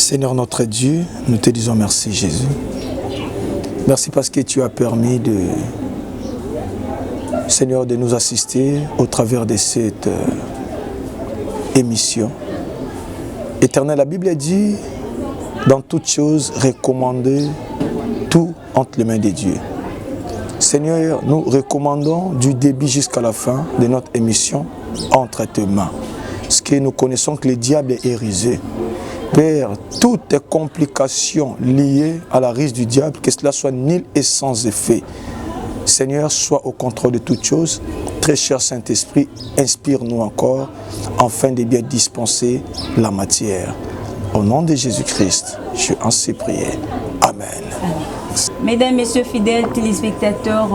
Seigneur notre Dieu, nous te disons merci Jésus. Merci parce que tu as permis Seigneur, de nous assister au travers de cette émission. Éternel, la Bible dit, dans toutes choses, recommandez tout entre les mains de Dieu. Seigneur, nous recommandons du début jusqu'à la fin de notre émission entre tes mains. Parce que nous connaissons que le diable est rusé. Père, toutes les complications liées à la ruse du diable, que cela soit nul et sans effet. Seigneur, sois au contrôle de toutes choses. Très cher Saint-Esprit, inspire-nous encore, afin de bien dispenser la matière. Au nom de Jésus-Christ, je en sais prier. Amen. Mesdames, Messieurs, fidèles téléspectateurs,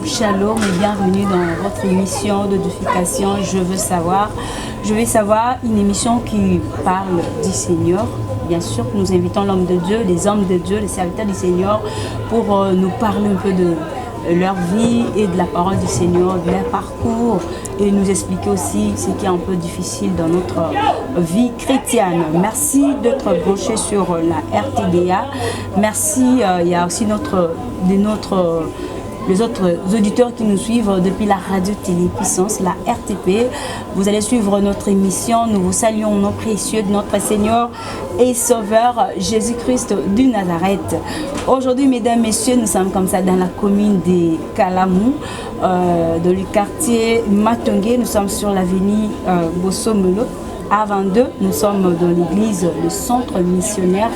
shalom et bienvenue dans votre émission d'édification Je veux savoir. Je veux savoir, une émission qui parle du Seigneur. Bien sûr, nous invitons l'homme de Dieu, les hommes de Dieu, les serviteurs du Seigneur pour nous parler un peu de leur vie et de la parole du Seigneur, de leur parcours et nous expliquer aussi ce qui est un peu difficile dans notre vie chrétienne. Merci d'être branché sur la RTDA. Merci, il y a aussi les autres auditeurs qui nous suivent depuis la radio-télé-puissance, la RTP. Vous allez suivre notre émission. Nous vous saluons au nom précieux de notre Seigneur et Sauveur Jésus-Christ du Nazareth. Aujourd'hui, mesdames, messieurs, nous sommes comme ça dans la commune de Kalamou, dans le quartier Matongé. Nous sommes sur l'avenue Bossomelo. Avant d'eux, nous sommes dans l'église, le centre missionnaire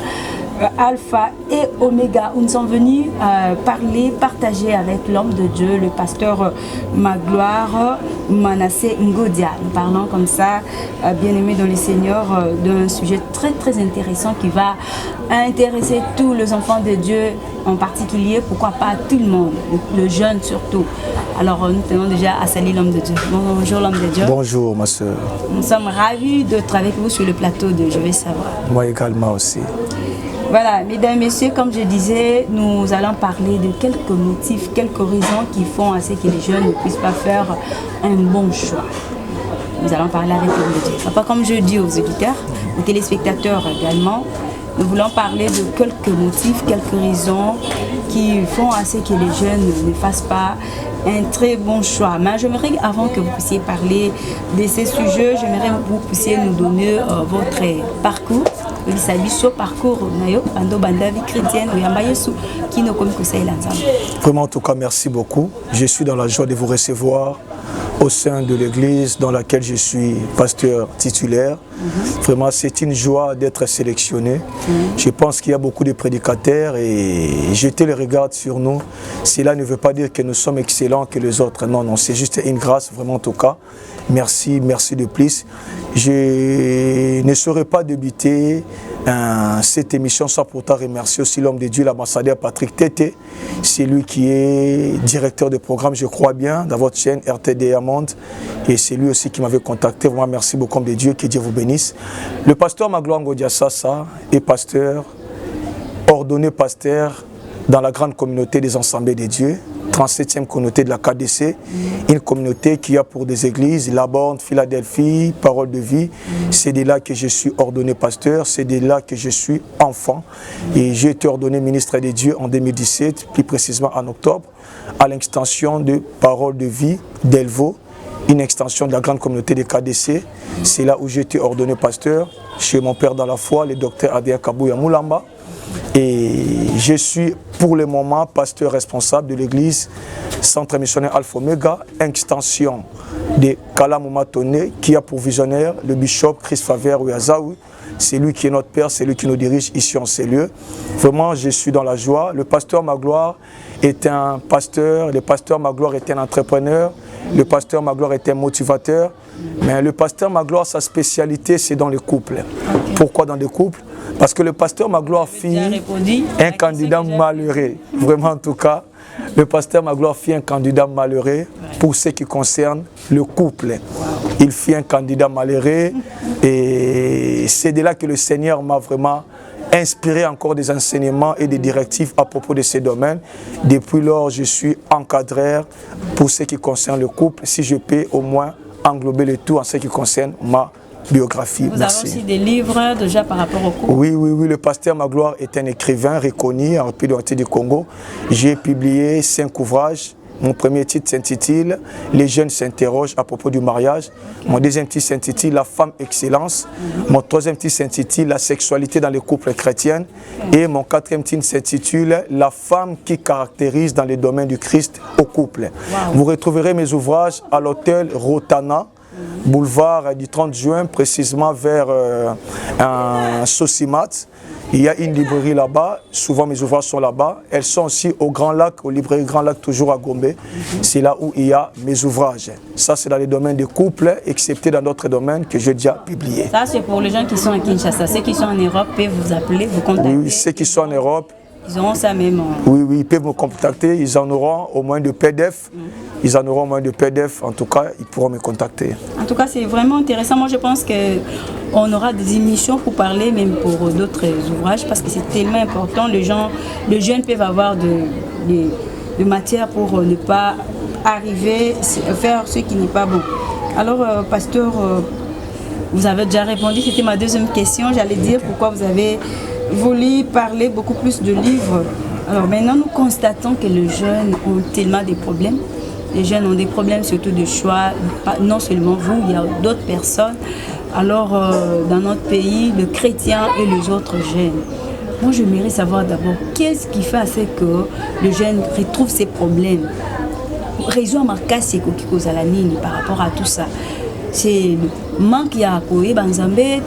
Alpha et Oméga, où nous sommes venus partager avec l'homme de Dieu, le pasteur Magloire Manassé Ngodia. Nous parlons comme ça, bien-aimés dans les Seigneurs, d'un sujet très très intéressant qui va intéresser tous les enfants de Dieu, en particulier, pourquoi pas tout le monde, le jeune surtout. Alors nous tenons déjà à saluer l'homme de Dieu. Bonjour l'homme de Dieu. Bonjour ma soeur. Nous sommes ravis d'être avec vous sur le plateau de Je veux savoir. Moi également aussi. Voilà, mesdames et messieurs, comme je disais, nous allons parler de quelques motifs, quelques raisons qui font à ce que les jeunes ne puissent pas faire un bon choix. Nous allons parler avec l'homme de Dieu. Papa, comme je dis aux auditeurs, aux téléspectateurs également, nous voulons parler de quelques motifs, quelques raisons qui font à ce que les jeunes ne fassent pas un très bon choix. Mais j'aimerais, avant que vous puissiez parler de ces sujets, j'aimerais que vous puissiez nous donner votre parcours. Vraiment, en tout cas, merci beaucoup. Je suis dans la joie de vous recevoir au sein de l'église dans laquelle je suis pasteur titulaire. Vraiment, c'est une joie d'être sélectionné. Je pense qu'il y a beaucoup de prédicateurs et jeter le regard sur nous. Cela ne veut pas dire que nous sommes excellents que les autres. Non, non, c'est juste une grâce, vraiment, en tout cas. Merci, merci de plus. Je ne saurais pas débuter cette émission sans pourtant remercier aussi l'homme de Dieu, l'ambassadeur Patrick Tété. C'est lui qui est directeur de programme, je crois bien, dans votre chaîne RTDA Monde. Et c'est lui aussi qui m'avait contacté. Vraiment, merci beaucoup, homme de Dieu, que Dieu vous bénisse. Le pasteur Magloire Ngodia Sassa est pasteur, ordonné pasteur dans la grande communauté des Assemblées de Dieu, 37e communauté de la KDC, une communauté qui a pour des églises, La Borne, Philadelphie, Parole de Vie. C'est de là que je suis ordonné pasteur, c'est de là que je suis enfant. Et j'ai été ordonné ministre de Dieu en 2017, plus précisément en octobre, à l'extension de Parole de Vie d'Elvo, une extension de la grande communauté des KDC. C'est là où j'ai été ordonné pasteur, chez mon père dans la foi, le docteur Adrien Kabouya Moulamba. Et je suis pour le moment pasteur responsable de l'église Centre missionnaire Alpha Omega, extension de Kalamou Matone, qui a pour visionnaire le bishop Chris Faver Ouyazaoui. C'est lui qui est notre père, c'est lui qui nous dirige ici en ces lieux. Vraiment, je suis dans la joie. Le pasteur Magloire est un pasteur, le pasteur Magloire est un entrepreneur, le pasteur Magloire est un motivateur. Mais le pasteur Magloire, sa spécialité, c'est dans les couples. Pourquoi dans les couples? Parce que le pasteur Magloire fit un candidat malheureux. Vraiment, en tout cas, le pasteur Magloire fit un candidat malheureux pour ce qui concerne le couple. Il fit un candidat malheureux et c'est de là que le Seigneur m'a vraiment inspiré encore des enseignements et des directives à propos de ces domaines. Depuis lors, je suis encadreur pour ce qui concerne le couple, si je peux au moins englober le tout en ce qui concerne ma biographie. Vous avez aussi des livres déjà par rapport au couple? Oui, oui, oui. Le pasteur Magloire est un écrivain reconnu en République du Congo. J'ai publié 5 ouvrages. Mon premier titre s'intitule « Les jeunes s'interrogent à propos du mariage ». Mon deuxième titre s'intitule « La femme excellence ». Mon troisième titre s'intitule « La sexualité dans les couples chrétiens ». Et mon quatrième titre s'intitule « La femme qui caractérise dans les domaines du Christ au couple ». Vous retrouverez mes ouvrages à l'hôtel Rotana, boulevard du 30 juin, précisément vers un Sosimat. Il y a une librairie là-bas, souvent mes ouvrages sont là-bas. Elles sont aussi au Grand Lac, au librairie Grand Lac, toujours à Gombe. C'est là où il y a mes ouvrages. Ça, c'est dans les domaines des couples, excepté dans d'autres domaines que j'ai déjà publiés. Ça, c'est pour les gens qui sont à Kinshasa. Ceux qui sont en Europe peuvent vous appeler, vous contacter. Oui, ceux qui sont en Europe. Ils auront ça même. Oui, oui, ils peuvent me contacter. Ils en auront au moins de PDF. Ils en auront au moins de PDF. En tout cas, ils pourront me contacter. En tout cas, c'est vraiment intéressant. Moi, je pense qu'on aura des émissions pour parler, même pour d'autres ouvrages, parce que c'est tellement important. Les jeunes peuvent avoir de matière pour ne pas arriver à faire ce qui n'est pas bon. Alors, pasteur, vous avez déjà répondu. C'était ma deuxième question. J'allais dire pourquoi vous avez voulu parler beaucoup plus de livres. Alors maintenant, nous constatons que les jeunes ont tellement des problèmes. Les jeunes ont des problèmes surtout de choix, non seulement vous, il y a d'autres personnes. Alors, dans notre pays, le chrétien et les autres jeunes. Moi, j'aimerais savoir d'abord, qu'est-ce qui fait à ce que le jeune retrouve ses problèmes? Raison à casse par rapport à tout ça. C'est le manque ya koyeba nzambe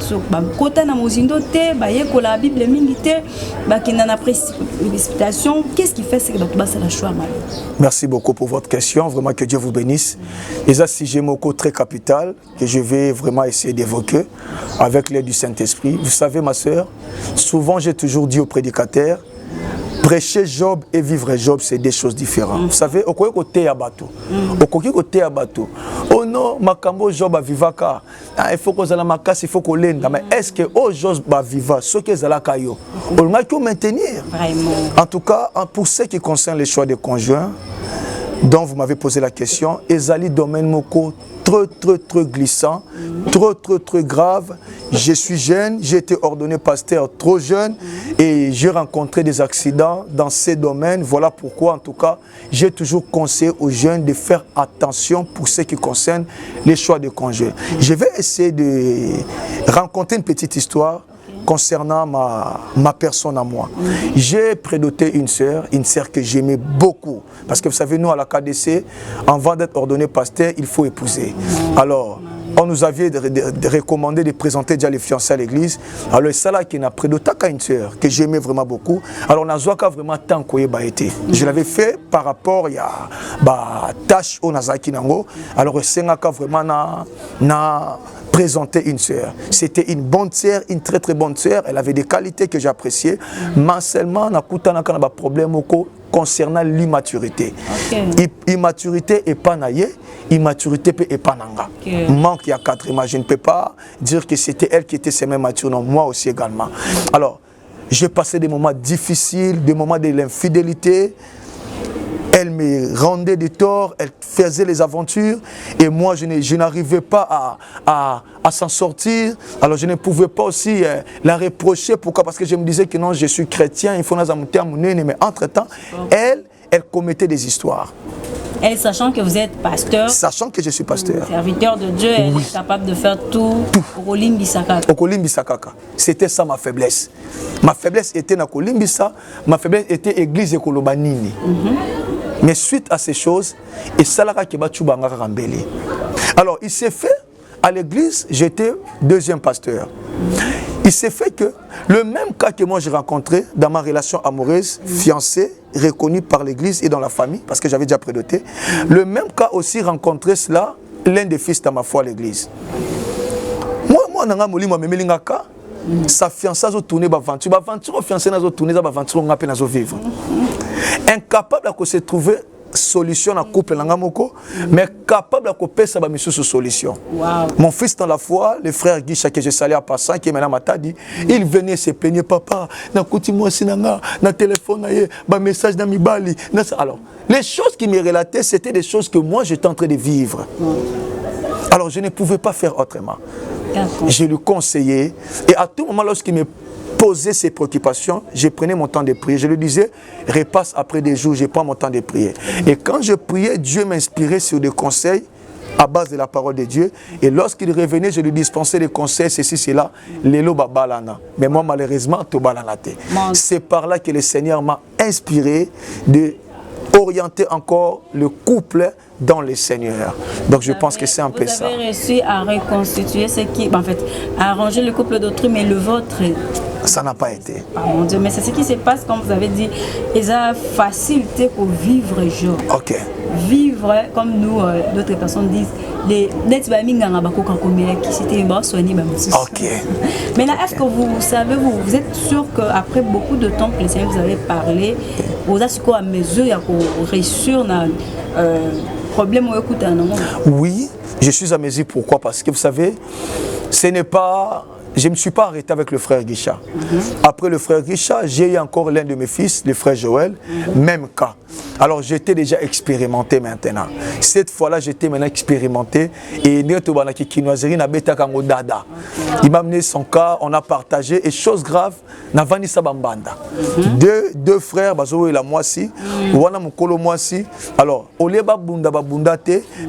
kota na mozindo te bayekola Bible mingi te bakina na précipitation. Qu'est-ce qui fait que ça la choix mal? Merci beaucoup pour votre question, vraiment que Dieu vous bénisse. Et ça, si j'ai un mot très capital que je vais vraiment essayer d'évoquer avec l'aide du Saint-Esprit. Vous savez, ma sœur, souvent j'ai toujours dit aux prédicateurs, prêcher Job et vivre Job, c'est des choses différentes. Vous savez, au côté à bateau. Au côté à bateau. Oh non, makambo Job a vivaka. Il faut que ça macasse, il faut qu'on l'ende. Mais est-ce que oh Job va vivre ce que ça la caillou? On va maintenir. En tout cas, pour ce qui concerne les choix des conjoints, dont vous m'avez posé la question, Ezali domaine moko très glissant, très grave. Je suis jeune, j'ai été ordonné pasteur trop jeune et j'ai rencontré des accidents dans ces domaines. Voilà pourquoi, en tout cas, j'ai toujours conseillé aux jeunes de faire attention pour ce qui concerne les choix de congé. Je vais essayer de raconter une petite histoire concernant ma personne à moi. J'ai prédoté une sœur que j'aimais beaucoup. Parce que vous savez, nous à la KDC, avant d'être ordonné pasteur, il faut épouser. Alors, on nous avait recommandé de présenter déjà les fiancés à l'église. Alors, c'est là qu'il a prédoté une sœur que j'aimais vraiment beaucoup. Alors, on a vraiment tant qu'on a été. Je l'avais fait par rapport à tâche au Nazaki Nango. Alors, c'est vraiment présenter une sœur. C'était une bonne sœur, une très bonne sœur. Elle avait des qualités que j'appréciais. Mais seulement, on a un problème concernant l'immaturité. Immaturité et pas naïe, immaturité et pas nanga. Manque il y a 4 images. Je ne peux pas dire que c'était elle qui était semi-mature, non, moi aussi également. Alors, j'ai passé des moments difficiles, des moments de l'infidélité. Elle me rendait des torts, elle faisait les aventures et moi je n'arrivais pas à s'en sortir. Alors je ne pouvais pas aussi la reprocher. Pourquoi? Parce que je me disais que non, je suis chrétien, il faut nous amener à mon nez. Mais entre-temps, elle commettait des histoires. Elle, sachant que vous êtes pasteur, sachant que je suis pasteur, serviteur de Dieu, elle est capable de faire tout. Au Kolimbisakaka. C'était ça ma faiblesse. Ma faiblesse était na Kolimbisa, ma faiblesse était église Ekolobanini. Mais suite à ces choses, et Salaka Kebachubanga Rambeli. Alors, il s'est fait, à l'église, j'étais 2e pasteur. Il s'est fait que le même cas que moi j'ai rencontré dans ma relation amoureuse, fiancée, reconnue par l'église et dans la famille, parce que j'avais déjà prédoté, le même cas aussi rencontré cela, l'un des fils de ma foi à l'église. Moi, sa fiancée a tourné l'aventure. L'aventure fiancée a tourné l'aventure, on a peine à vivre. Incapable de se trouver solution à couple mais capable de faire une solution. Mon fils dans la foi, le frère Guicha que je salue à passant, qui est maintenant Matadi, il venait se plaigner, papa, na téléphone, message dans Mibali. Alors, les choses qui me relataient, c'était des choses que moi j'étais en train de vivre. Alors je ne pouvais pas faire autrement. Je lui conseillais. Et à tout moment, lorsqu'il me posait ses préoccupations, je prenais mon temps de prier. Je lui disais, repasse après des jours, je prends mon temps de prier. Et quand je priais, Dieu m'inspirait sur des conseils à base de la parole de Dieu. Et lorsqu'il revenait, je lui dispensais des conseils, ceci, cela. Lélo babalana. Mais moi, malheureusement, tout balanate. C'est par là que le Seigneur m'a inspiré de orienter encore le couple dans le Seigneur. Donc je pense que c'est un peu ça. Vous avez réussi à reconstituer ce qui, en fait, à arranger le couple d'autrui, mais le vôtre, ça n'a pas été. Oh mon Dieu, mais c'est ce qui se passe, comme vous avez dit, ils ont facilité pour vivre jour. Ok. Vivre comme nous, d'autres personnes disent, les ok. Maintenant, est-ce que vous savez, vous êtes sûr qu'après beaucoup de temps que les Seigneur vous avez parlé, vous avez quoi à mesure, il y a réussir problème au écoute? Oui, je suis à mesure. Pourquoi? Parce que vous savez, ce n'est pas... Je ne me suis pas arrêté avec le frère Guicha. Après le frère Guicha, j'ai eu encore l'un de mes fils, le frère Joël, même cas. Alors j'étais déjà expérimenté maintenant. Cette fois-là, j'étais maintenant expérimenté. Et il m'a amené son cas, on a partagé. Et chose grave, deux frères, moi aussi, alors,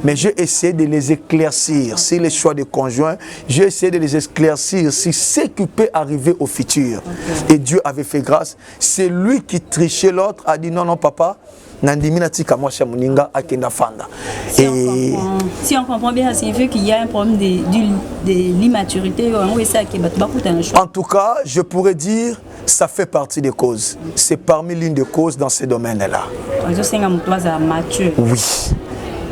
mais j'ai essayé de les éclaircir. Si les choix de conjoints, j'ai essayé de les éclaircir. Si ce qui peut arriver au futur. Et Dieu avait fait grâce. C'est lui qui trichait, l'autre a dit non, non, papa. Si on comprend bien, ça signifie qu'il y a un problème de l'immaturité. En tout cas, je pourrais dire ça fait partie des causes. C'est parmi l'une des causes dans ces domaines-là. Oui.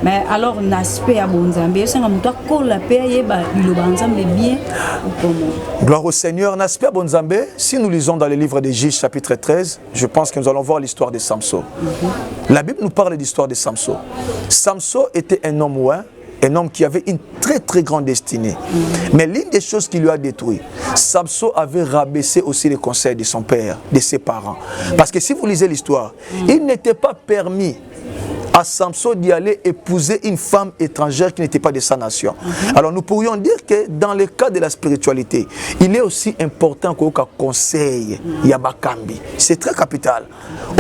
Mais alors, l'aspect à Bonzambe, gloire au Seigneur, l'aspect à Bonzambe, si nous lisons dans le livre des Juges, chapitre 13, je pense que nous allons voir l'histoire de Samson. La Bible nous parle de l'histoire de Samson. Samson était un homme ouin, un homme qui avait une très très grande destinée. Mais l'une des choses qui lui a détruit, Samson avait rabaissé aussi les conseils de son père, de ses parents. Parce que si vous lisez l'histoire, il n'était pas permis à Samson d'y aller épouser une femme étrangère qui n'était pas de sa nation. Alors nous pourrions dire que dans le cas de la spiritualité, il est aussi important qu'on conseille Yabakambi. C'est très capital.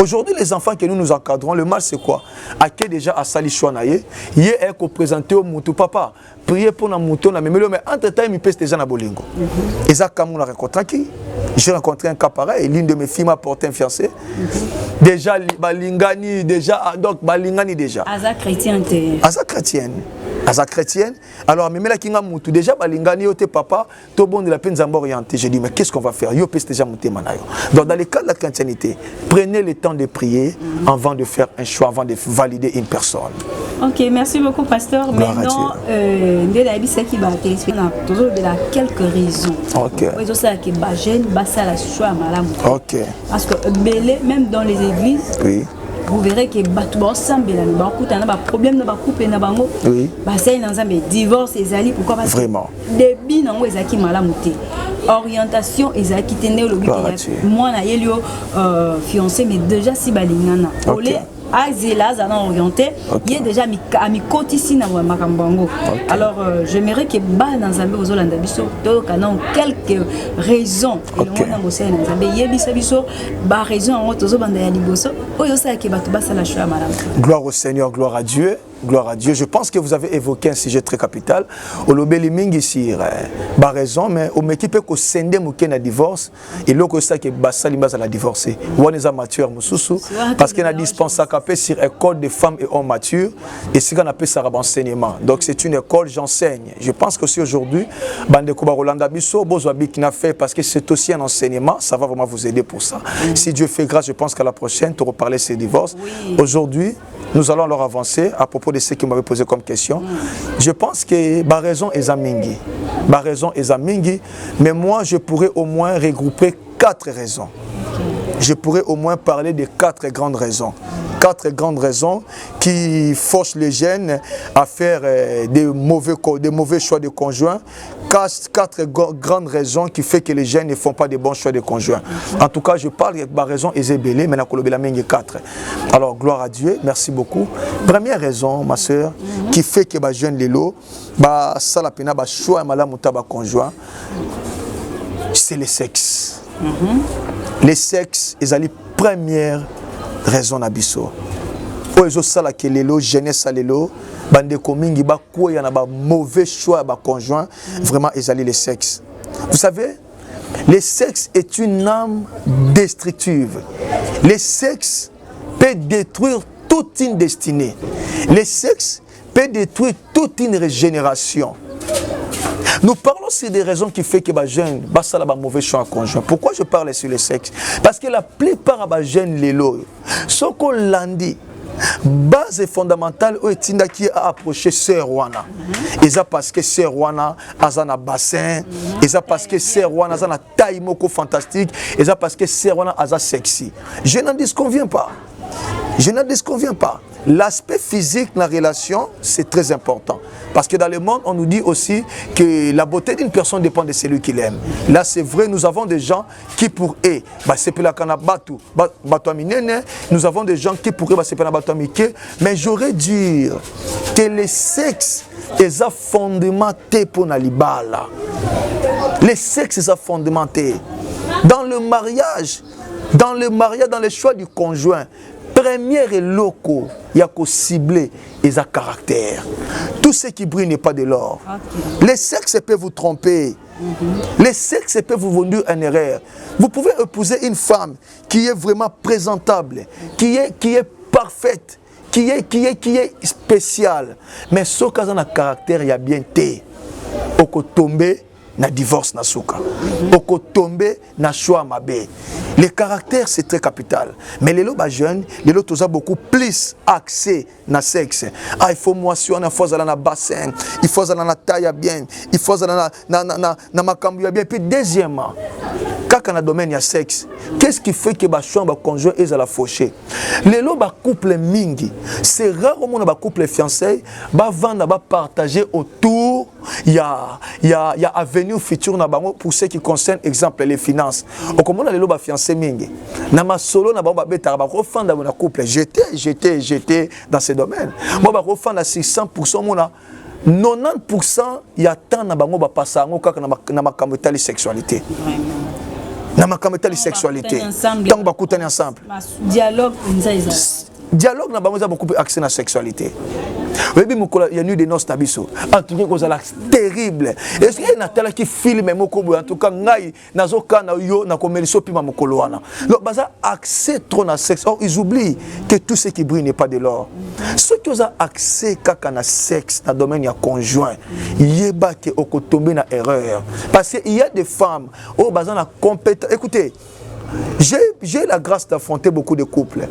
Aujourd'hui, les enfants que nous encadrons, le mal c'est quoi? À qui déjà à Salichouanaye, hier est présenté au Moutou papa, prier pour notre mouton, mais entre-temps, il me pèse déjà na bolingo. Et ça, comme on a rencontré qui? J'ai rencontré un cas pareil, l'une de mes filles m'a porté un fiancé. Déjà, Balingani, déjà, donc Balingani déjà. Asa chrétienne. Asa chrétienne. Asa chrétienne. Alors, mais là, Kinga Moutou, déjà, Balingani, yo te papa, tout bon de la peine zamba orienté. J'ai dit, mais qu'est-ce qu'on va faire? Yo pèse déjà monter manayo. Donc, dans le cas de la chrétienté, prenez le temps de prier avant de faire un choix, avant de valider une personne. Ok, merci beaucoup, pasteur. Maintenant, de la Bible, qui va toujours de la quelques raisons. Ok. Ok. Parce que même dans les églises, oui. Vous verrez que problème dans couple na bango. Oui. Divorce ezali pourquoi? Parce vraiment. Début nango ezaki malamuté. Orientation ezaki tene lobi moi na yelio fiancé mais déjà si balingana. Okay. Azela zana orienté, il est déjà mi kotisi na makambango. Alors j'aimerais que ba dans Zambie aux Hollandais biso to kana quelques raisons et on a bossé dans Zambie yebisa biso ba raison en tozo banda ya liboso oyo sa ke batu ba sala choix madame. Gloire au Seigneur, gloire à Dieu. Gloire à Dieu. Je pense que vous avez évoqué un sujet très capital. Au lobeli mingi si ba raison mais au métier peut que sende muke na divorce et loko ça que basali basa la divorcer. Waneza mature mususu parce qu'il a dispensé capé sur école de femmes et hommes matures et ce qu'on appelle ça enseignement. Donc c'est une école j'enseigne. Je pense que si aujourd'hui bande ko ba Rolanda biso bozwa bikina fait parce que c'est aussi un enseignement, ça va vraiment vous aider pour ça. Si Dieu fait grâce, je pense qu'à la prochaine tu reparler ces divorces. Aujourd'hui, nous allons alors avancer à propos de ce que vous m'avez posé comme question. Je pense que ma raison est Zamingi. Ma raison est Zamingi, mais moi je pourrais au moins regrouper 4 raisons. Je pourrais au moins parler de 4 grandes raisons. 4 grandes raisons qui forcent les jeunes à faire des mauvais choix de conjoints. quatre grandes raisons qui font que les jeunes ne font pas de bons choix de conjoints. En tout cas, je parle de ma raison Ezebele, mais il y a 4. Alors, gloire à Dieu, merci beaucoup. Première raison, ma soeur, qui fait que les jeunes lélo, ça la peine, choix de conjoint, c'est le sexe. Le sexe, c'est la première raison d'abisso. Ozo sala que lélo, jeunesse à lélo, bande komingi ba quoi y en a ba mauvais choix ba conjoint, vraiment ils allaient le sexe. Vous savez, le sexe est une âme destructive. Le sexe peut détruire toute une destinée. Le sexe peut détruire toute une régénération. Nous parlons sur des raisons qui font que les jeunes ont un mauvais choix conjoint. Pourquoi je parle sur le sexe? Parce que la plupart des jeunes, ce qu'on l'a dit, base fondamentale qui a approché Sœur Wana. Et ça parce que Sœur Wana a un bassin, et ça parce que Sœur Wana a une taille fantastique, et ça parce que Sœur Wana a un sexy. Je n'en disconviens pas. Je n'en disconviens pas. L'aspect physique de la relation, c'est très important. Parce que dans le monde, on nous dit aussi que la beauté d'une personne dépend de celui qui l'aime. Là, c'est vrai, nous avons des gens qui pour eux, nous avons des gens qui pour eux, mais j'aurais dit que le sexe est fondamental pour l'ibala. Le sexe est fondamental. Dans le mariage, dans le choix du conjoint, premier et loco, il y a qu'au cibler et à caractère. Tout ce qui brille n'est pas de l'or. Le sexe peut vous tromper. Le sexe peut vous conduire en erreur. Vous pouvez épouser une femme qui est vraiment présentable, qui est parfaite, qui est spéciale. Mais ce cas dans le caractère, il y a bien té. Au côté tombé, na divorce na souka. Au côté tombé, na choix mabé. Le caractère, c'est très capital. Mais les lots jeunes, les lots ont beaucoup plus accès na sexe. Ah, il faut moisson, il faut aller na bassin, il faut aller na taille bien, il faut aller na makambu bien. Puis deuxièmement, quand on a domaine ya sexe, qu'est-ce qui fait que ba choix ba conjoint est à la faucher? Les lots ba couple mingi, c'est rare au monde ba couple fiancé, ba vendre ba partager autour, il y a avenir futur na bango pour ce qui concerne exemple les finances. Au comment les lots ba fiancé mingi. Na ma solo na ba beta ba refanda na couple. J'étais dans ce domaine. Moi ba refanda 600% mona 90% il y a tant na bango ba passer kaka na makambo tali sexualité. Na makambo tali sexualité. Tant ba kutani ensemble. Dialogue na bango za beaucoup accès na sexualité. Oui, il y a eu des noces tabiso. En tout cas, c'est terrible. Est-ce qu'il y a un tel qui filme mokobo en tout cas ngai nazoka na yo na komelso pima mokoloana. Donc baza accès trop na sexe. Or ils oublient que tout ce qui brille n'est pas de l'or. Ceux qui ont accès kaka na sexe dans domaine ya conjoint, yeba que okotomber na erreur. Parce qu'il y a des femmes au baza na compétence. Écoutez, j'ai la grâce d'affronter beaucoup de couples.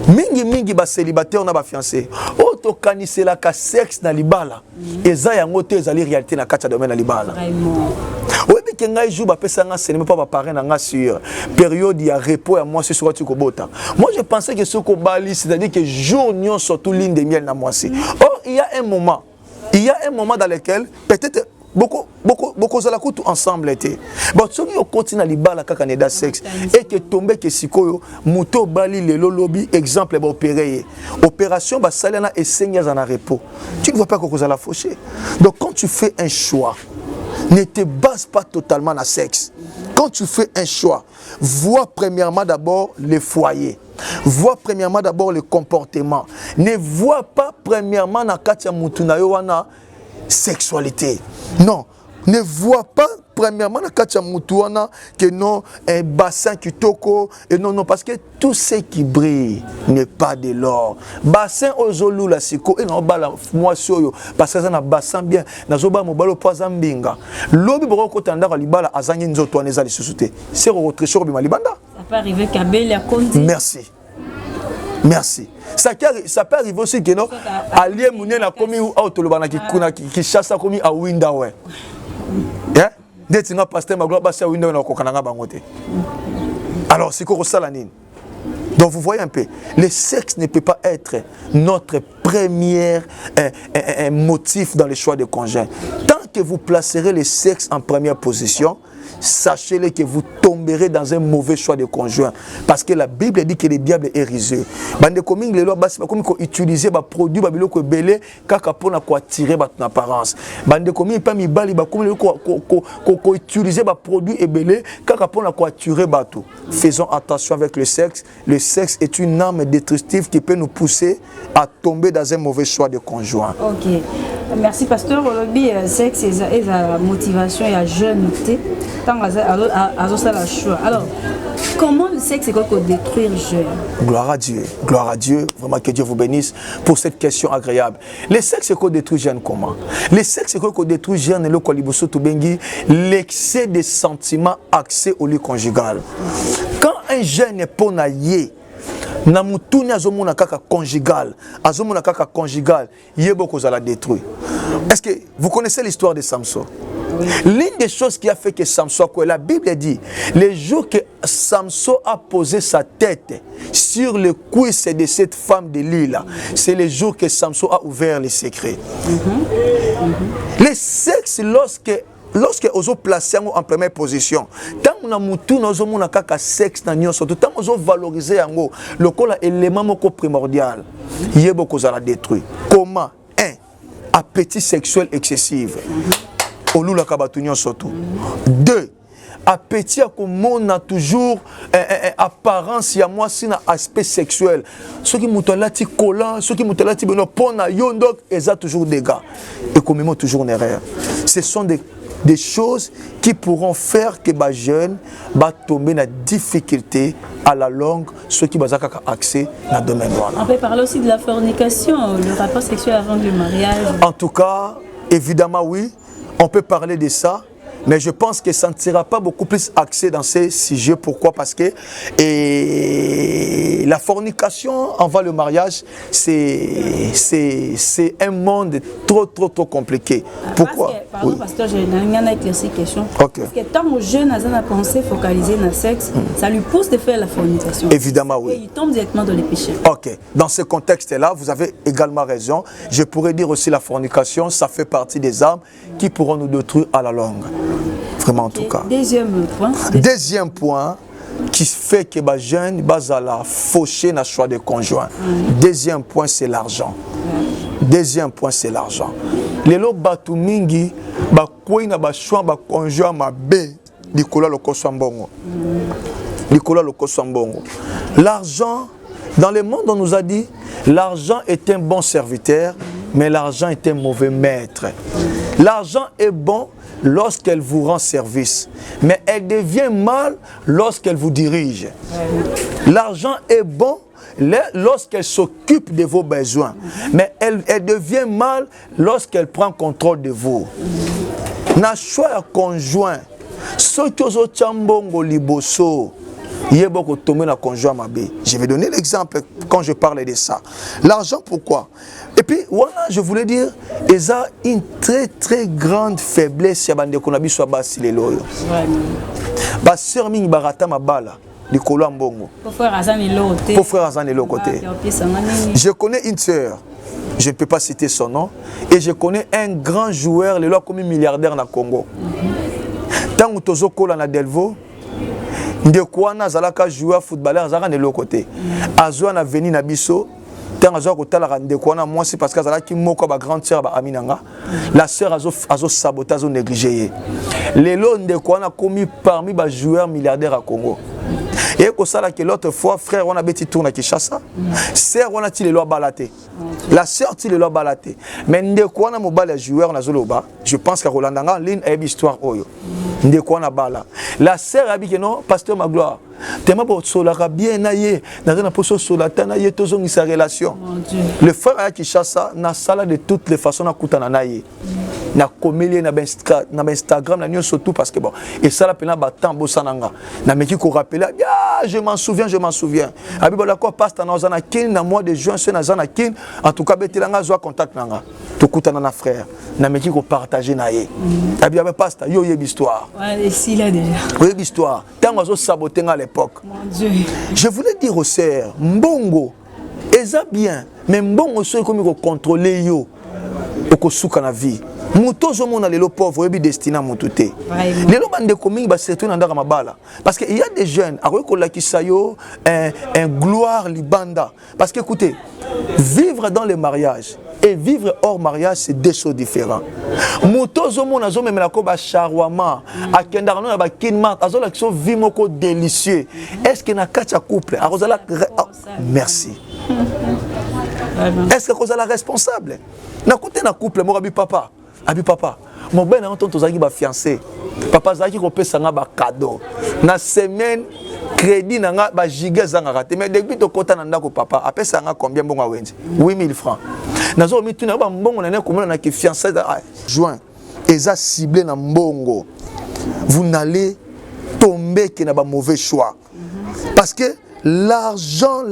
Mingi ba célibataire na ba fiancé. Auto kanisela ka sexe na libala. Eza yango te ezali réalité na kati domaine na libala. Vraiment. Oui, mais que ngai jour ba pesa nga c'est même pas ba parrain na sur période ya repos ya moi c'est sur tu kobota. Moi je pensais que ce ko bali c'est-à-dire que jour nion surtout ligne de miel na moi c'est. Or il y a un moment dans lequel peut-être beaucoup za la coutu ensemble était. Bon ceux qui continue à libala ka canada sexe et que tomber que sikoyo muto bali le lolobi exemple ba opérer opération ba salana et seigneur en repos. Tu ne vois pas que ça la faucher. Donc quand tu fais un choix, ne te base pas totalement na sexe. Quand tu fais un choix, vois premièrement d'abord le foyer. Vois premièrement d'abord le comportement. Ne vois pas premièrement na katia mutuna yo wana sexualité. Non, ne vois pas premièrement na katia mutuana que non un bassin qui toko et non parce que tout ce qui brille n'est pas de l'or. Bassin ozolu la siko et non bala moi soyo parce que ça na bassin bien na zoba mobalo poza mbinga. Lobi boko kotanda ka libala azangi nzoto aneza li susute. C'est retrécheur bi malibanda. Ça peut arriver kabel ya kondi. Merci. Ça peut arriver aussi que non allié mouné na komi ou autolobana ki kuna ki chasse komi a winda ouais. Hein? Dès nga pasteur magloire ba sa winda na kokananga bangote. Alors c'est quoi ça la nine? Donc vous voyez un peu, le sexe ne peut pas être notre premier motif dans le choix de conjoint. Tant lorsque vous placerez le sexe en première position, sachez-le que vous tomberez dans un mauvais choix de conjoint. Parce que la Bible dit que le diable est rusé. Bande coming les lois basi comme utiliser ba produit ba biloko belé kaka pona ko attirer ba apparence. Bande coming pas mi bali ba comme ko utiliser ba produit et belé kaka pona ko attirer ba tout. Faisons attention avec le sexe. Le sexe est une arme destructive qui peut nous pousser à tomber dans un mauvais choix de conjoint. OK. Merci pasteur. Aujourd'hui sexe et la motivation et la jeune alors, comment le sexe peut détruire le jeune? Gloire à Dieu, vraiment que Dieu vous bénisse pour cette question agréable. Le sexe peut détruire le jeune comment? Le sexe peut détruire le jeune, l'excès de sentiments accès au lit conjugal. Quand un jeune est pas naïe, na mutuni azomona kaka conjugal, yebo kozala détruit. Est-ce que vous connaissez l'histoire de Samson? Oui. L'une des choses qui a fait que Samson, la Bible dit, le jour que Samson a posé sa tête sur le cuisse de cette femme de l'île, c'est le jour que Samson a ouvert les secrets. Le sexe, lorsque vous placez en première position, tant que vous avez sexe, tant que vous valorisez le élément primordial, il y a beaucoup de détruire. Comment? 1. Appétit sexuel excessif. 2. Appétit à comment a toujours apparence y a moi si un aspect sexuel. Ceux qui moutalati collant, ceux qui moutalati beno pona yondok, ils ont toujours des gars. Et comme ils ont toujours une erreur. Ce sont des choses qui pourront faire que les jeunes tomber dans la difficulté à la longue, ceux qui ont accès dans le domaine. On peut parler aussi de la fornication, le rapport sexuel avant le mariage. En tout cas, évidemment oui. On peut parler de ça, mais je pense que ça ne sera pas beaucoup plus axé dans ces sujets. Pourquoi? Parce que la fornication avant le mariage, c'est un monde trop compliqué. Pourquoi? Pardon, pasteur, j'ai une éclaircie question. Okay. Parce que tant que jeune a une pensée focalisée dans le sexe, ça lui pousse de faire la fornication. Évidemment, oui. Et il tombe directement dans les péchés. Ok. Dans ce contexte-là, vous avez également raison. Je pourrais dire aussi la fornication, ça fait partie des armes qui pourront nous détruire à la longue. Vraiment en tout cas. Deuxième point qui fait que les jeunes sont fauchés dans le choix de conjoint. Deuxième point, c'est l'argent. Deuxième point, c'est l'argent. Les lots batu mingi ba koi na ba choix ba conjoint ma bé likola loko swambongo. Likola loko swambongo. L'argent, dans le monde on nous a dit l'argent est un bon serviteur, mais l'argent est un mauvais maître. L'argent est bon lorsqu'elle vous rend service, mais elle devient mal lorsqu'elle vous dirige. L'argent est bon lorsqu'elle s'occupe de vos besoins, mais elle devient mal lorsqu'elle prend contrôle de vous. Na choix conjoint, ce que vous chambongo liboso, je vais donner l'exemple quand je parle de ça. L'argent, pourquoi? Et puis, voilà, je voulais dire, ils ont une très grande faiblesse. Je connais une sœur, je ne peux pas citer son nom, et je connais un grand joueur, le comme milliardaire na Congo. Tant que tu as na Delvaux, ndekwana zalaka joueur footballeur zaka de l'autre côté. Azwa na veni na biso, tant azwa kotala ndekwana moi c'est parce que zalaki moko ba grande sœur ba aminanga. La sœur azo saboter azo négliger. Lelo ndekwana commis parmi ba joueurs milliardaires à Congo. Et que ça là que l'autre fois frère on a beti tourna Kinshasa. Sœur on a ti les lois balaté. La sœur ti les lois balaté. Mais ndekwana mobile joueur na zoloba, je pense que Rolandanga ligne a une histoire oyo. Ndekwana bala. La sœur a dit que non, pasteur Magloire. Tellement pour solara bien naïe, dans une position solata naïe, tous ont sa relation. Le frère a Kinshasa na sala de toutes les façons na kutana naïe. Na comélie na Instagram na surtout parce que bon et ça la pena battant bosananga. Na meki ko rappeler je m'en souviens. Abi bala ko passe na ozana kin na mois de juin ce na zana kin en tout cas betelanga zo contact nanga. To kutana na frère. Na meki ko partager na ye. Abi ba passe yo yeb histoire. Ouais, ici là déjà. Oui, histoire. Tant ozo saboter à l'époque. Mon Dieu. Je voulais dire aux sœurs, mbongo eza bien, mais mbongo so comme ko contrôler yo. Oko souka na vie. Mutozo mona lelo pauvre ebi destiné mututé. Lelo bande coming ba surtout na ndaka mabala parce que il y a des jeunes a rekola kisayo un gloire libanda parce que écoutez, vivre dans les mariages et vivre hors mariage, c'est deux choses différentes. Mutozo mona zo memela ko ba charwama akenda no ba kinma azola ki so vie moko délicieux. Est-ce que na kacha couple azala merci. Est-ce que vous êtes responsable? Na côté na couple mo abi papa. Abi papa, mon ben na tonto zaki ba fiancé. Papa zaki ko pesa nga ba cadeau. Na semaine crédit na nga ba giga zanga raté mais depuis to kota na ndako papa apesa nga combien bonga wenzi? 8000 francs. Nazo mi tuna ba mbongo na ne komona na ki fiancé juin. Eza ciblé na mbongo. Vous n'allez tomber que na ba mauvais choix. Parce que l'argent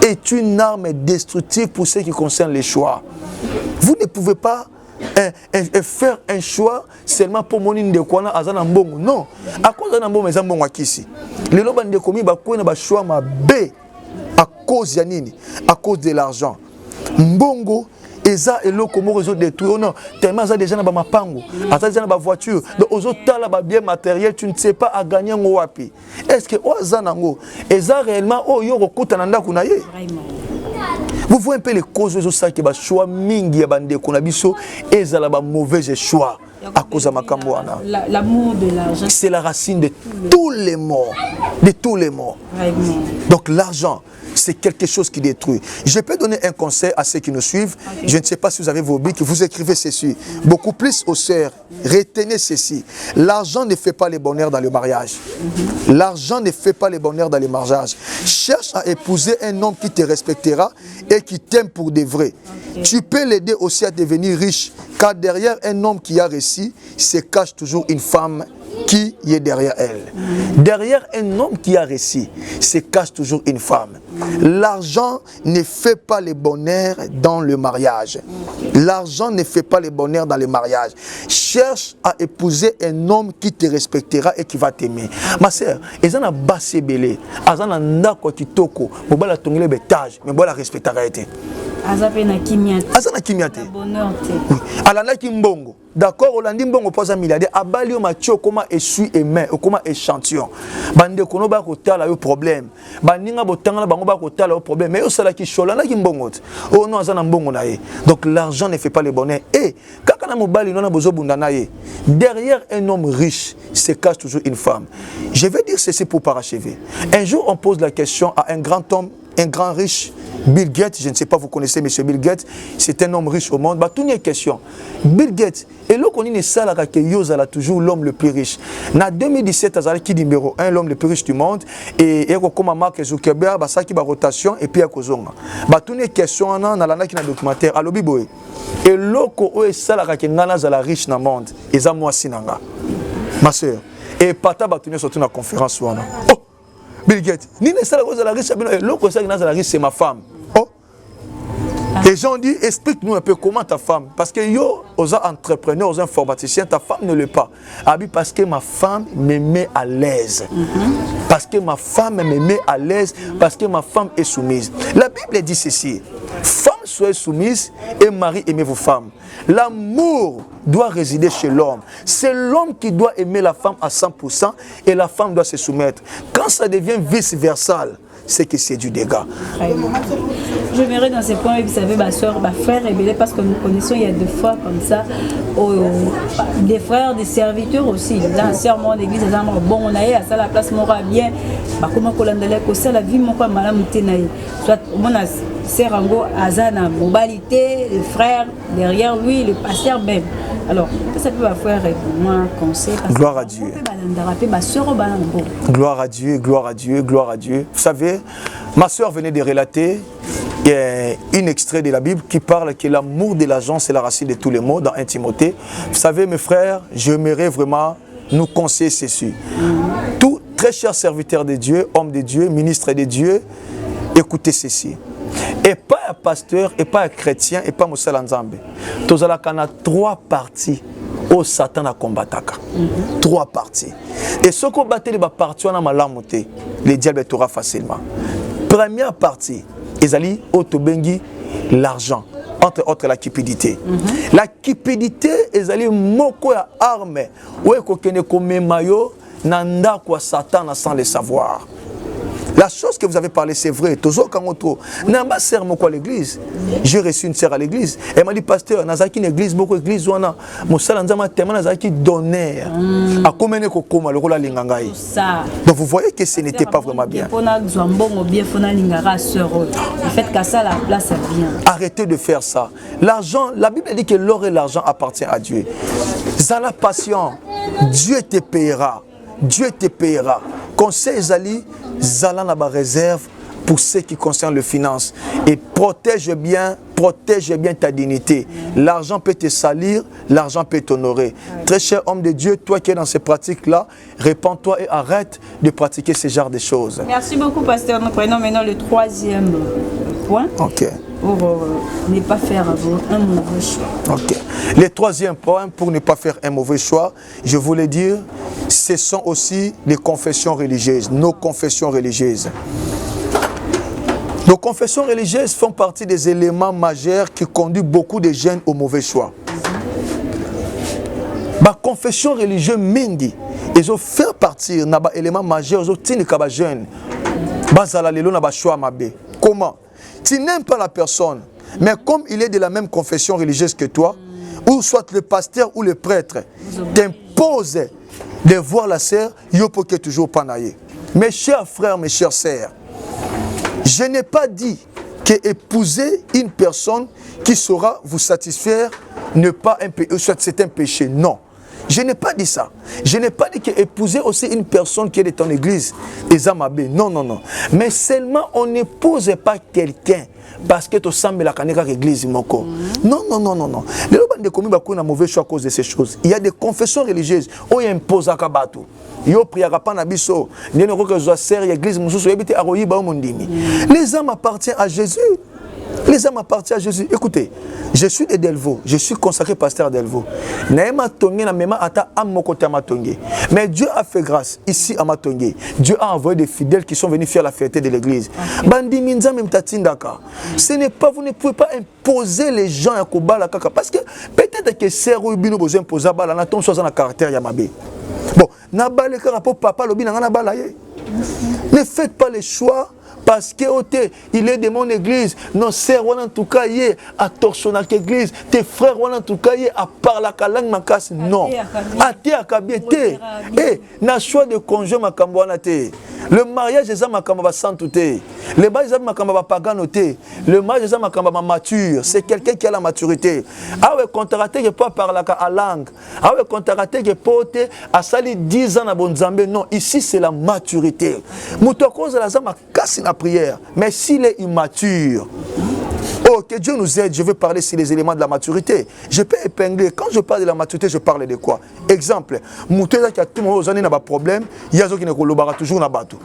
est une arme destructive pour ce qui concerne les choix. Vous ne pouvez pas faire un choix seulement pour mon de quoi azana mbongo. Non, à cause de mbongo mais mbongo akisi. Les loba de komi ba ko na ba choix ma B à cause ya nini? À cause de l'argent. Mbongo eza eloko mo réseau détruire non tellement ça déjà na ba mapango ata déjà na ba voiture donc ozo tala ba bien matériel tu ne sais pas à gagner ngo wapi est-ce que oza nango eza réellement oyo kokuta na ndako na ye. Vous voyez un peu les causes de ça qui ba choix mingi ya bande ko na biso ezala ba mauvais choix à cause de makambo wana. L'amour de l'argent c'est la racine de tous les maux, de tous les maux. Donc l'argent c'est quelque chose qui détruit. Je peux donner un conseil à ceux qui nous suivent. Okay. Je ne sais pas si vous avez vos bics, vous écrivez ceci. Beaucoup plus aux sœurs, retenez ceci. L'argent ne fait pas le bonheur dans le mariage. L'argent ne fait pas le bonheur dans le mariage. Cherche à épouser un homme qui te respectera et qui t'aime pour de vrai. Okay. Tu peux l'aider aussi à devenir riche, car derrière un homme qui a réussi, se cache toujours une femme qui est derrière elle. Derrière un homme qui a réussi, se cache toujours une femme. L'argent ne fait pas le bonheur dans le mariage. L'argent ne fait pas le bonheur dans le mariage. Cherche à épouser un homme qui te respectera et qui va t'aimer. Ma sœur, ezana basse belé, azana ndako kitoko, mobala tongile betage, mais bola respectera été. Azapena kimiate. Azana kimiate. Bonheur te. Oui. Alana kimbongo. D'accord, Olandi mbongo posa milliardaire. Abali o matio koma essuie et main, koma échantillon. Bande kono ba ko tala yo problème. Baninga botanga bango ba ko tala yo problème. Mais yo sala ki sholana kimbongo. Oh non azana mbongo na ye. Donc l'argent ne fait pas le bonheur. Et kaka na mobali nona bozo bunda na ye. Derrière un homme riche se cache toujours une femme. Je vais dire ceci pour parachever. Un jour on pose la question à un grand homme, un grand riche, Bill Gates, je ne sais pas, vous connaissez M. Bill Gates, c'est un homme riche au monde. Bah, tout une question. Bill Gates, et là, on est ça, là, que Yosa toujours l'homme le plus riche. En 2017, Azali qui numéro 1, l'homme le plus riche du monde, et comme Mark Zuckerberg, bah, ça qui va rotation, et puis à Kozonga. Bah, tout une question, on a la documentaire, à l'Obiboé. Et là, on est ça, là, que Nana Zala riche dans le monde, et ça, moi, Sinanga. Ma soeur. Et Pata, bah, tu es surtout dans la conférence, oh! Bill Gates, ni ne sala la riche, l'autre ça la riche c'est ma femme. Oh. Les gens disent explique-nous un peu comment ta femme parce que yo aux entrepreneurs, aux informaticiens, ta femme ne l'est pas. Abi parce que ma femme me met à l'aise. Parce que ma femme me met à l'aise parce que ma femme est soumise. La Bible dit ceci. Femmes soyez soumises et mari aimez vos femmes. L'amour doit résider chez l'homme. C'est l'homme qui doit aimer la femme à 100% et la femme doit se soumettre. Quand ça devient vice-versa, c'est que c'est du dégât. Je verrai dans ces points, vous savez, ma soeur, ma frère est belle parce que nous connaissons, il y a des fois comme ça, des frères, des serviteurs aussi. Là, un serment d'église, bon, on a eu à ça la place, on aura bien, comment on a la vie, mon quoi, madame Tenaï. Soit, on a Serango, Azana, Mobilité, les frères, derrière lui, le pasteur même. Alors, ça peut faire moi conseil. Gloire à Dieu. Gloire à Dieu, gloire à Dieu, gloire à Dieu. Vous savez, ma soeur venait de relater un extrait de la Bible qui parle que l'amour de l'argent c'est la racine de tous les maux dans 1 Timothée. Vous savez, mes frères, j'aimerais vraiment nous conseiller ceci. Tout très chers serviteurs de Dieu, hommes de Dieu, ministres de Dieu, écoutez ceci. Et pas un pasteur, et pas un chrétien, et pas Moussa Lanzambe. Tous a 3 parties où Satan a combattu. 3 parties. Et ce qu'on battait les parties, on a malamoté. Les diables facilement. Première partie, Ezali, Otobengi, l'argent. entre autres la cupidité. La cupidité est allée moko ya arme ou ekokene komemayo nanda kwa Satan sans le savoir. La chose que vous avez parlé, c'est vrai. Toujours quand on trouve, n'a sœur moko à l'église. J'ai reçu une sœur à l'église. Elle m'a dit, pasteur, nazaki une église, beaucoup d'église, on a mon salanzama tellement nazaki donner à comment ne kokoma le rôle à lingangai. Donc vous voyez que ce n'était pas vraiment bien. Arrêtez de faire ça. L'argent, la Bible dit que l'or et l'argent appartiennent à Dieu. Zala patient, Dieu te payera. Dieu te payera. Conseil Zali, Zala n'a pas réserve pour ce qui concerne les finances. Et protège bien ta dignité. L'argent peut te salir, l'argent peut t'honorer. Très cher homme de Dieu, toi qui es dans ces pratiques-là, répands-toi et arrête de pratiquer ce genre de choses. Merci beaucoup, pasteur. Nous prenons maintenant le troisième point. Ok. Pour ne pas faire un mauvais choix. Ok. Le troisième point, pour ne pas faire un mauvais choix, je voulais dire, ce sont aussi les confessions religieuses, nos confessions religieuses. Nos confessions religieuses font partie des éléments majeurs qui conduisent beaucoup de jeunes au mauvais choix. Ma confession religieuse mingi, ils ont fait partir des éléments majeurs, ils ont tenu les jeunes. Comment? Tu n'aimes pas la personne, mais comme il est de la même confession religieuse que toi, ou soit le pasteur ou le prêtre t'impose de voir la sœur, il faut que toujours pas naïe. Mes chers frères, mes chères sœurs, je n'ai pas dit que épouser une personne qui saura vous satisfaire c'est un péché. Non. Je n'ai pas dit ça. Je n'ai pas dit qu'épouser aussi une personne qui est de ton église est amabé. Non, non, non. Mais seulement on n'épouse pas quelqu'un parce que tu sembles la canega église moko. Non, non, non, non, non. Les gens de commis bakou na mauvais choix à cause de ces choses. Il y a des confessions religieuses où il impose à kabatu. Yo priera pas na biso. Ni ne que je sers l'église mususu yebite aroyi ba mondimi. Les âmes appartiennent à Jésus. Les âmes appartiennent à Jésus. Écoutez, je suis de Delvaux, je suis consacré pasteur à Delvaux. Mais Dieu a fait grâce ici à Matongé. Dieu a envoyé des fidèles qui sont venus faire la fierté de l'église. Ce n'est pas, vous ne pouvez pas imposer les gens à Kobala Kaka. Parce que peut-être que c'est Rubino vous imposez à Bala, on soit dans le caractère Yamabé. Bon, Nabale Karapo, papa, Lobi, ne faites pas les choix. Parce que il est de mon église, nos sœurs en tout cas à torsionner l'église, tes frères en tout cas à parler la langue makas non. Até à kabiete. Et na choix de conjoint makambwana te. Le mariage est makamba santé. Le mariage est makamba paganoté. Le mariage est makamba mature, c'est quelqu'un qui a la maturité. Ah ouais, contracté que pas parler la langue. Ah ouais, contracté que pote à sali 10 ans à bonzambe non, ici c'est la maturité. Muto cause la zama casse la prière, mais s'il est immature, oh que Dieu nous aide, je veux parler sur les éléments de la maturité. Je peux épingler, quand je parle de la maturité, je parle de quoi? Exemple, Moutéza qui a tout le monde n'a pas de problème, il y a qui ne toujours n'a pas tout.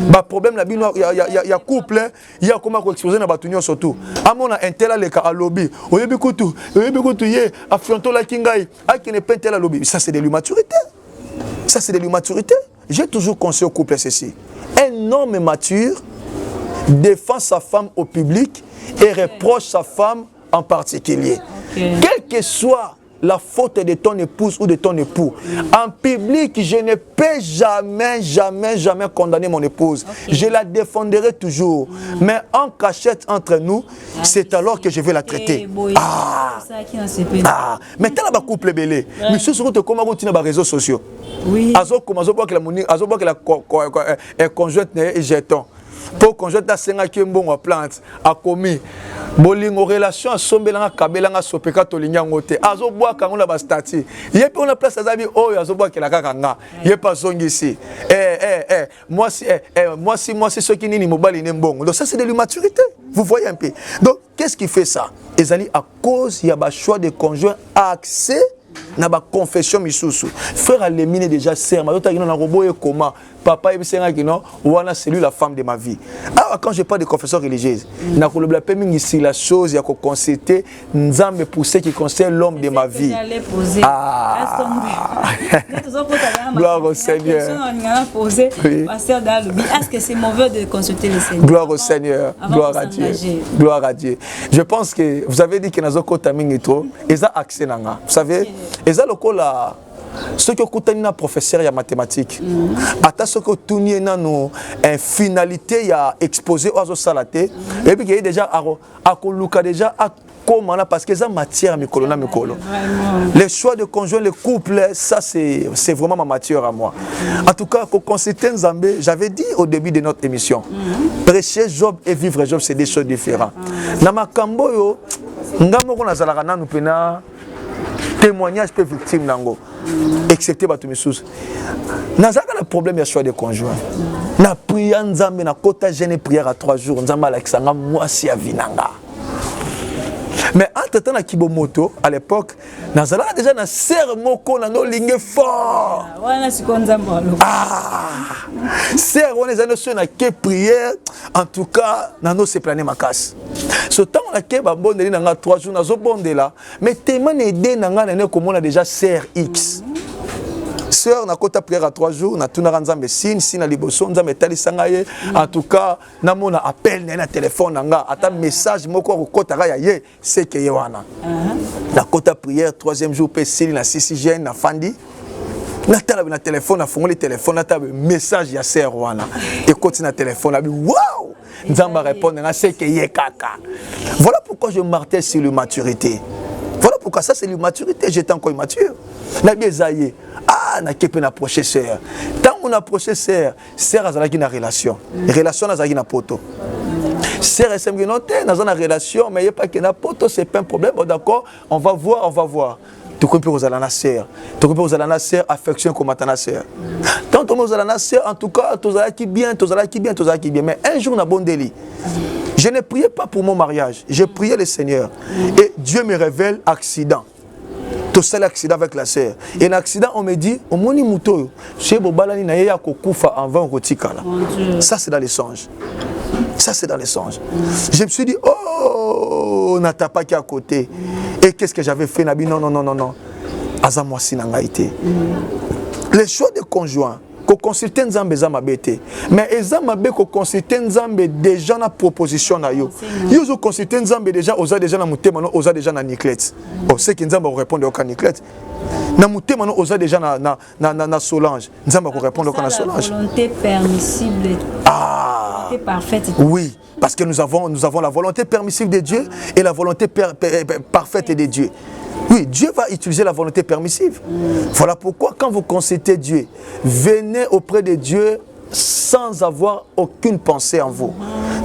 Bah problème il y a couple, il y a comment exposer n'a pas tout surtout. À mon intérêt les cas à lobby, au début tout yé affronto la kingai, à qui ne pas intérêt à lobby. Ça c'est de l'immaturité. Ça c'est de l'immaturité. J'ai toujours conseillé au couple ceci. Un homme mature défend sa femme au public et reproche sa femme en particulier. Quelle que soit la faute de ton épouse ou de ton époux, en public, je ne peux jamais condamner mon épouse. Je la défendrai toujours. Mais en cachette entre nous, c'est alors que je vais la traiter. Mais tu as un couple belé. Mais ce sont comment on tient les réseaux sociaux. Oui. Azo que la conjointe est jeton. Pour conjointe à 5 qui bon à plante a commis bolingo relation à sombelanga kabelanga sopeka tolinya ngote azo boa kango na ba statut yepe on a place azabi oyo azo boa kelaka kanga yepa zongisi moi si ceux qui nini mobali nembongo. Donc ça c'est de l'immaturité. Vous voyez un peu. Donc qu'est-ce qui fait ça? Ezali à cause il y a ba choix de conjoint accès na ba confession misusu frère alemine déjà sœur mazota kino na roboye comment papa ebisenga kino wana c'est lui la femme de ma vie. Ah quand je parle de confession religieuse na kolobla pe mingi si la chose ya ko consulter nzambe pour ce qui concerne l'homme de ma vie. Gloire au Seigneur. Est-ce que c'est mauvais de consulter le Seigneur? Gloire au Seigneur. Gloire à Dieu. Gloire à Dieu. Je pense que vous avez dit que nazoko tamingi trop eza accès nanga. Vous savez, eza lokola ce que vous avez professeur ya mathématiques, ata ce que vous avez une finalité ya exposé aux salaté, et puis déjà à koluka déjà à comment parce que ça matière mikolo na mikolo. Les choix de conjoint, les couples, ça c'est vraiment ma matière à moi. En tout cas, pour consulter Nzambe, j'avais dit au début de notre émission, prêcher Job et vivre Job c'est des choses différentes. Na makambo yo ngamo ko nazalaka nanu pena témoignage peu victime nango. Excepté Batumissous. Nazaka le problème, il y a choix de conjoint. Na prière Nzambe na kota jeune prière à 3 jours. Nzamba Alexandra moi si avinanga. Mais entre temps na Kibomoto à l'époque, nazala déjà na serre moko na no lingue fort. Wana sikonzamba lo. Serre on les a na ke prière en tout cas na no se planer makas. Ce temps on a ke ba bondeli na 3 jours na zo bondela mais tellement aider na nga na ko mona déjà serre X. Sœur na kota prière à 3 jours na tuna Nzambe sin na liboso Nzambe tali sangaye en tout cas na mona appel na téléphone nanga ata message moko ko kota ga ye c'est que yewana na kota prière 3e jour pe sin na 6e na fandi na tala na téléphone na fongoli téléphone na tala message ya sœur wana et continue na téléphone na bi waouh Nzambe répondre na c'est que ye kaka. Voilà pourquoi je martèle sur la maturité. Voilà pourquoi ça c'est l'immaturité, j'étais encore immature. Na biazaye na kepe na approcher sœur. Tant on approche sœur azalaki na relation. Relation azalaki na poto. Sœur esemgi noté na une relation mais il y a pas que na poto c'est pas un problème. Bon d'accord, on va voir. Tu comprends aux alana sœur. Tu comprends aux alana sœur affection comme ta sœur. Tant on aux alana sœur en tout cas tous alaki bien. Mais un jour na bon délit. Je ne priais pas pour mon mariage, je priais le Seigneur. Et Dieu me révèle accident. Tout ça l'accident avec la sœur. Et l'accident, on me dit, au moni muto, chez Bobalani na ya kokufa avant rotikala. Ça c'est dans les songes. Je me suis dit, oh, n'a pas qui à côté. Et qu'est-ce que j'avais fait Nabi non. Azamwa sinangaïté. Les choix de conjoint. Ko consulter Nzambe za mabete mais ezamabe ko consulter Nzambe déjà na proposition na yo zo consulter Nzambe déjà oza déjà na mutema no oza déjà na Niclette c'est que Nzambe répondre au Niclette na mutema no oza déjà na Solange Nzambe ko répondre au Solange volonté permissible volonté parfaite. Oui parce que nous avons la volonté permissible de Dieu et la volonté parfaite de Dieu. Oui, Dieu va utiliser la volonté permissive. Voilà pourquoi quand vous consultez Dieu, venez auprès de Dieu sans avoir aucune pensée en vous.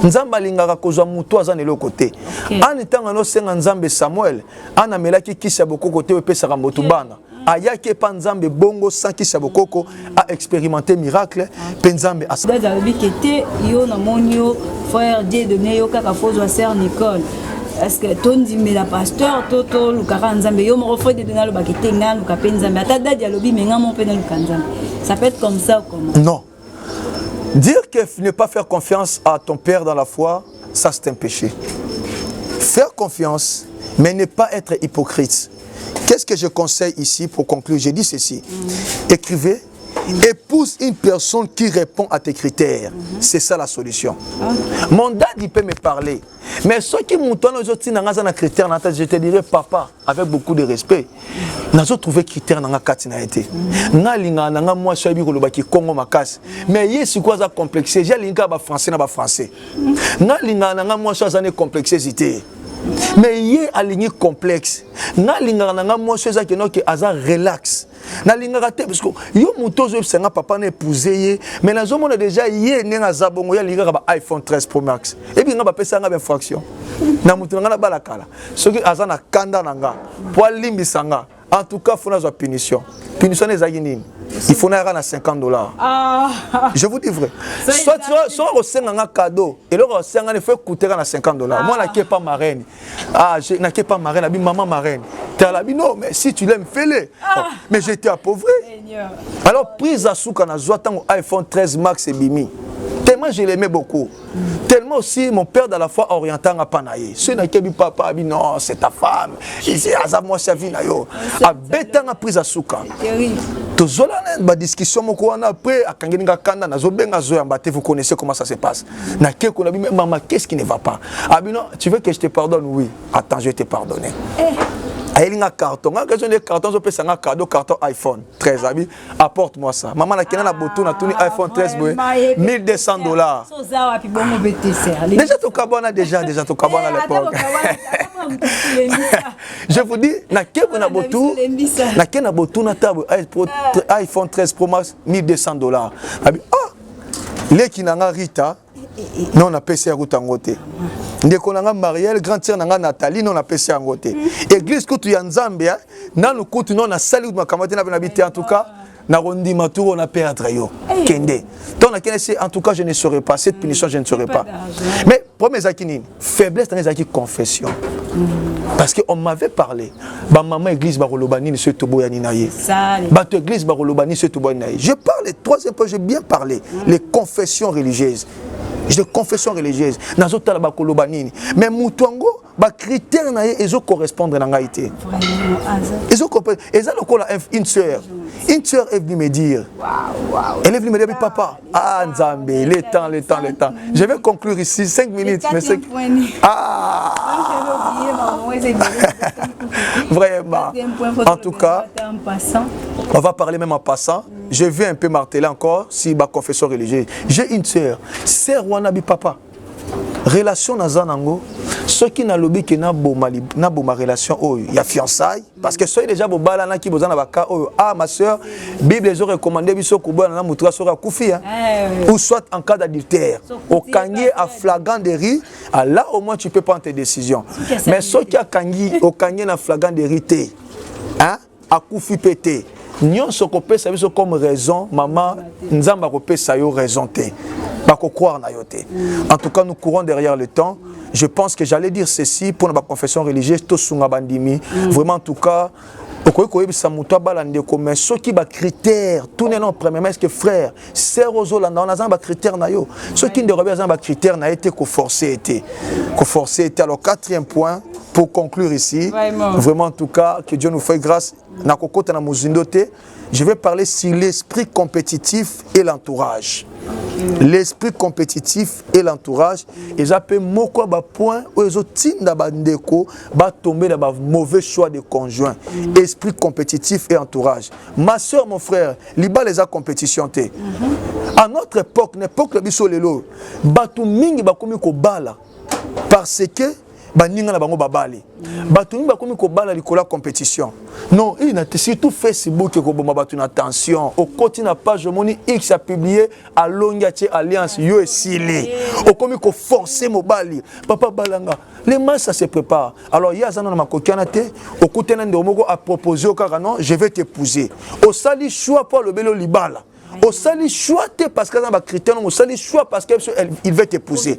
Nzamba lingaka kozwa muto azana le côté. En étant no senga Nzambe Samuel, ana melaki kisa bokoko te pesa kambotu bana. Ayake pa Nzambe bongo sans kisa bokoko a expérimenté miracle Nzambe asa. David était yo na monio frère Dieu donné yo kaka fozo sœur Nicole. Est-ce que ton dit mais la pasteur toto lukara Nzambe yo mo refait de donner le bakete nga lukape Nzambe ata dadi alobi menga mon pena lukanzambe. Ça peut être comme ça ou comment? Non. Dire que ne pas faire confiance à ton père dans la foi, ça c'est un péché. Faire confiance, mais ne pas être hypocrite. Qu'est-ce que je conseille ici pour conclure? J'ai dit ceci. Écrivez, épouse une personne qui répond à tes critères. C'est ça la solution. Mon dad, il peut me parler. Mais ceux qui m'ont donné les critères, je te dirais, papa, avec beaucoup de respect, nous trouvé critères dans la katinalité. Moi, je suis Congo Makas. Mais il y a quoi ça complexé? J'ai l'inga français na français. Moi, je suis complexité. Mais il y a aligné complexe. Na linga nanga moi chose qui no que azar relax. Na linga raté parce que yo muto zo senga papa na épouser mais na zo mona déjà yé nenga zabongo ya linga ba iPhone 13 Pro Max. Et puis nga ba pesa nga ba infraction. Na muto nga na balakala. Ce qui azana kanda nanga. Po limbisanga. En tout cas, il faut une punition. Punition des Aguinines. Il faut avoir $50. Je vous dis vrai. Soit tu as un cadeau, et là, il faut coûter $50. Moi, je n'ai pas marraine. Je n'ai pas marraine, maman marraine. Tu as dit non, mais si tu l'aimes, fais-le. Mais j'étais appauvré. Alors, prise à sous quand on a iPhone 13 Max et Bimi. Tellement je l'aimais beaucoup. Tellement aussi mon père dans la foi orienté à Panaye. Ce n'est que papa a dit non, c'est ta femme. Il dit moi sa vie na yo. A bêta na prise à souka. To zola na discussion moko wana après a kangeninga kanda na zobenga zoya mbate, vous connaissez comment ça se passe. Na ke ko na bi maman, qu'est-ce qui ne va pas? Ah non, tu veux que je te pardonne? Oui. Attends, je vais te pardonner. Il y a un carton, un carton iPhone 13. Apporte-moi ça. Maman a un bouton, iPhone 13, $1200. Déjà, tu as déjà à l'époque. Je vous dis, iPhone 13 Pro Max, $1200. Les qui n'ont Rita, non, on a PC à route en côté. Dès qu'on a Marielle, grande sœur Nathalie, non, on a PC en côté. Église que tu as en Zambia, dans le coup, non, on a salué ma camarade, on a habité en tout cas. Na rondi matour on a perdre yo kende donc en tout cas je ne saurais pas cette punition, je ne saurais pas. Mais premier akini faiblesse dans les acquis confession parce que on m'avait parlé ba maman église ba rolobani ce toboyani naye ba to église ba rolobani ce toboyani naye. Je parle troisième point, j'ai bien parlé les confessions religieuses. De confession religieuse nazo tala ba kolobanini mais mutuango ba critère na ye ezo correspondre na ngaité ezo comprendre eza lokola une sœur est venue me dire elle est venue me dire papa nzambe le temps je vais conclure ici 5 minutes mais c'est vraiment en tout cas on va parler même en passant. Je vais un peu marteler encore si ma confession religieuse. J'ai une sœur wanabi papa. Relation nazanango, ceux qui n'a lobby qui n'a ma relation il y a fiançailles parce que soyez déjà bobala na ki bozana baka ma sœur Bible les ont recommandé biso kubola na mutra sora kufi ou soit en cas d'adultère au kangi à flagrant de riz là au moins tu peux prendre tes décisions. Mais ceux qui a kangi au kangi na flagrant de riz à kufi pété. Nyon so kopé ça biso comme raison maman nzamba kopé ça yo raison té pas ko croire na yoté. En tout cas nous courons derrière le temps. Je pense que j'allais dire ceci pour notre confession religieuse to sunga bandimi vraiment en tout cas okoy bisa muto balande ko mais ceux qui ba critères tout n'est non premier mais est-ce que frère sœur ozolanda on a ba critères na yo ceux qui ne rebia ba critères na été ko forcer été alors quatrième point pour conclure ici vraiment en tout cas que Dieu nous fait grâce na kokota na muzindote. Je vais parler sur l'esprit compétitif et l'entourage. L'esprit compétitif et l'entourage. Et j'appelle moko ba point où ils ont tinda bandeko ba tomber dans ba mauvais choix de conjoint. Esprit compétitif et entourage. Ma soeur, mon frère, liba les a compétition té. À notre époque, l'époque de biso lelo, batu mingi ba komi ko bala parce que baninga na bango babali batu ni bakomi ko bala likola compétition non il n'a surtout Facebook ko bomba batu na attention au côté na page moni X a publié à Longatie Alliance yo esili au komi ko forcer mobali papa balanga les matchs ça se prépare alors ya zana na makokana te au côté na ndomoko a proposé au kaka non je vais t'épouser au sali choix pour le belo libala. Au sali choix parce que dans ma critère, au sali choix parce qu'il veut t'épouser.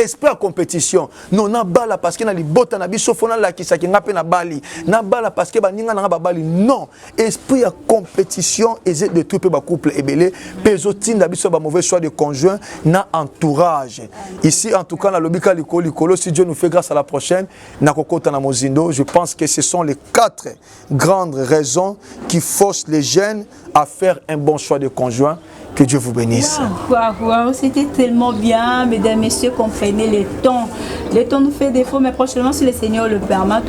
Esprit à compétition. Non, na bala parce que na libota na biso fona la ki saki ngape na bali. Na bala parce que ba ninga na bali. Non, esprit à compétition et de tout ba couple ebelé, pezotin na biso ba mauvais choix de conjoint na entourage. Ici en tout cas na lobika likolo si Dieu nous fait grâce à la prochaine na kokota na mozindo, je pense que ce sont les 4 grandes raisons qui forcent les jeunes à faire un bon choix de conjoint. Que Dieu vous bénisse. Wow, c'était tellement bien, mesdames, messieurs, comprenez le temps. Le temps nous fait défaut, mais prochainement, si le Seigneur le permet,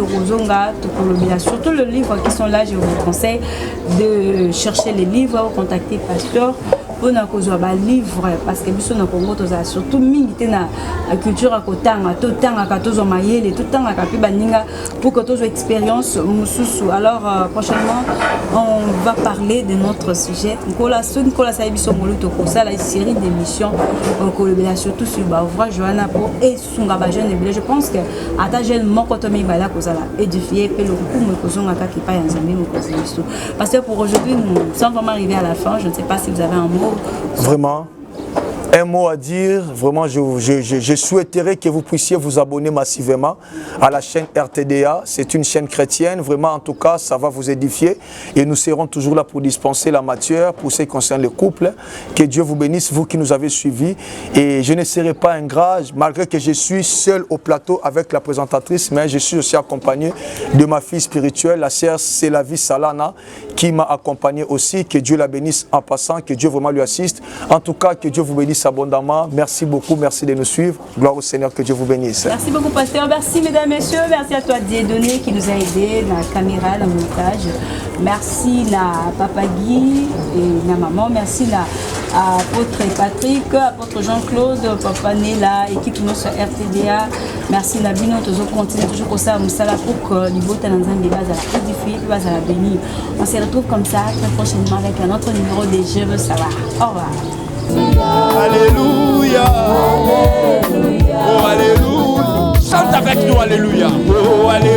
surtout les livres qui sont là, je vous conseille de chercher les livres, contacter Pasteur on a causé un livre parce que nous sommes au Congo surtout milité na culture à kotanga tout temps à katozo mayele tout temps à kapi baninga pour que tous expérience mususu. Alors prochainement on va parler de notre sujet. Nicolas Saibiso Moluto pour ça la série d'émissions surtout sur Bavra Johanna pour et Sungaba jeune. Je pense que à ta jeune mokotomi bala kozala édifier pe le coup me kozonga ka ki pa ya nzambe mo kozaliso. Parce que pour aujourd'hui nous sommes vraiment arrivés à la fin. Je ne sais pas si vous avez un mot. Vraiment. Un mot à dire, vraiment je souhaiterais que vous puissiez vous abonner massivement à la chaîne RTDA. C'est une chaîne chrétienne, vraiment en tout cas ça va vous édifier et nous serons toujours là pour dispenser la matière pour ce qui concerne le couple. Que Dieu vous bénisse, vous qui nous avez suivis, et je ne serai pas ingrat malgré que je suis seul au plateau avec la présentatrice, mais je suis aussi accompagné de ma fille spirituelle, la sœur Selavi Salana, qui m'a accompagné aussi. Que Dieu la bénisse en passant, que Dieu vraiment lui assiste. En tout cas, que Dieu vous bénisse abondamment. Merci beaucoup, merci de nous suivre. Gloire au Seigneur, que Dieu vous bénisse. Merci beaucoup, pasteur. Merci, mesdames, messieurs. Merci à toi, Dieudonné, qui nous a aidés dans la caméra, dans le montage. Merci à Papa Guy et à maman. Merci à apôtre Patrick, apôtre Jean-Claude, Papa Nela, équipe de notre RTDA. Merci à Bino, toujours continuer toujours comme ça, Moussala pour que niveau Tanzanie base à la édifier, base à la bénir. On se retrouve comme ça très prochainement avec un autre numéro de Je veux savoir. Au revoir. Alléluia. Alléluia. Oh, alléluia. Chante avec nous, alléluia. Oh, alléluia.